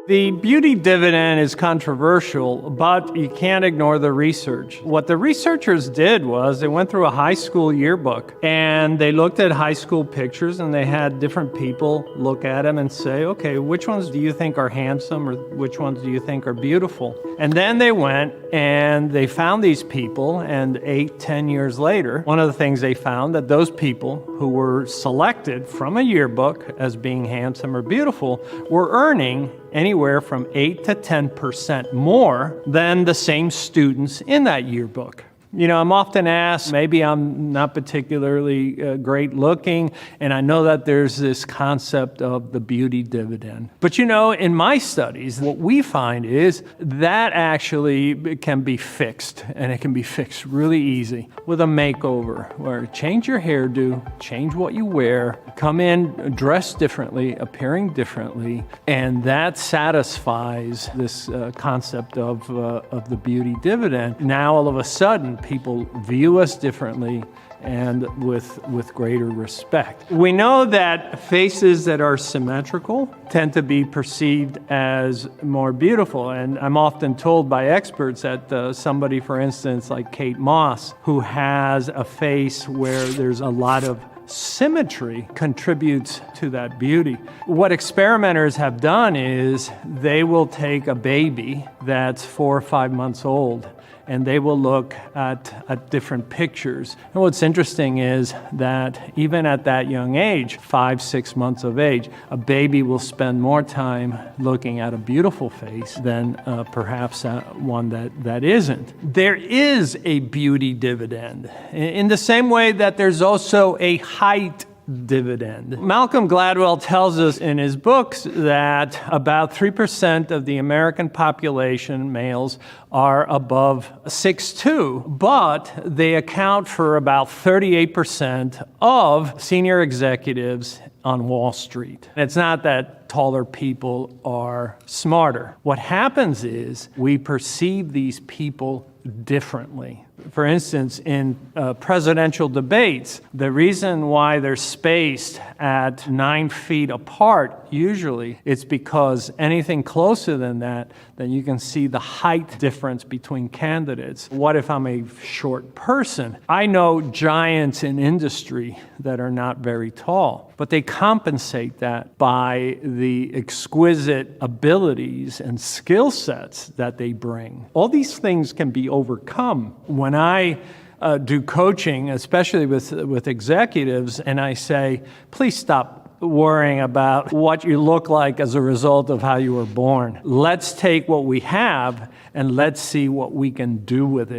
The beauty dividend is controversial, but you can't ignore the research. What the researchers did was they went through a high school yearbook and they looked at high school pictures and they had different people look at them and say, okay, which ones do you think are handsome or which ones do you think are beautiful? And then they went and they found these people, and 8-10 years later, one of the things they found that those people who were selected from a yearbook as being handsome or beautiful were earning anywhere from 8 to 10% more than the same students in that yearbook. You know, I'm often asked, maybe I'm not particularly great looking, and I know that there's this concept of the beauty dividend. But you know, in my studies, what we find is that actually can be fixed, and it can be fixed really easy with a makeover, where change your hairdo, change what you wear, come in dressed differently, appearing differently, and that satisfies this concept of the beauty dividend. Now, all of a sudden, people view us differently and with greater respect. We know that faces that are symmetrical tend to be perceived as more beautiful, and I'm often told by experts that somebody, for instance, like Kate Moss, who has a face where there's a lot of symmetry, contributes to that beauty. What experimenters have done is they will take a baby that's 4 or 5 months old and they will look at different pictures. And what's interesting is that even at that young age, 5-6 months of age, a baby will spend more time looking at a beautiful face than perhaps one that isn't. There is a beauty dividend in the same way that there's also a height dividend. Malcolm Gladwell tells us in his books that about 3% of the American population, males, are above 6'2", but they account for about 38% of senior executives on Wall Street. It's not that taller people are smarter. What happens is we perceive these people differently. For instance, in presidential debates, the reason why they're spaced at 9 feet apart, usually, it's because anything closer than that, then you can see the height difference between candidates. What if I'm a short person? I know giants in industry that are not very tall, but they compensate that by the exquisite abilities and skill sets that they bring. All these things can be overcome. When I do coaching, especially with executives, and I say, please stop worrying about what you look like as a result of how you were born. Let's take what we have and let's see what we can do with it.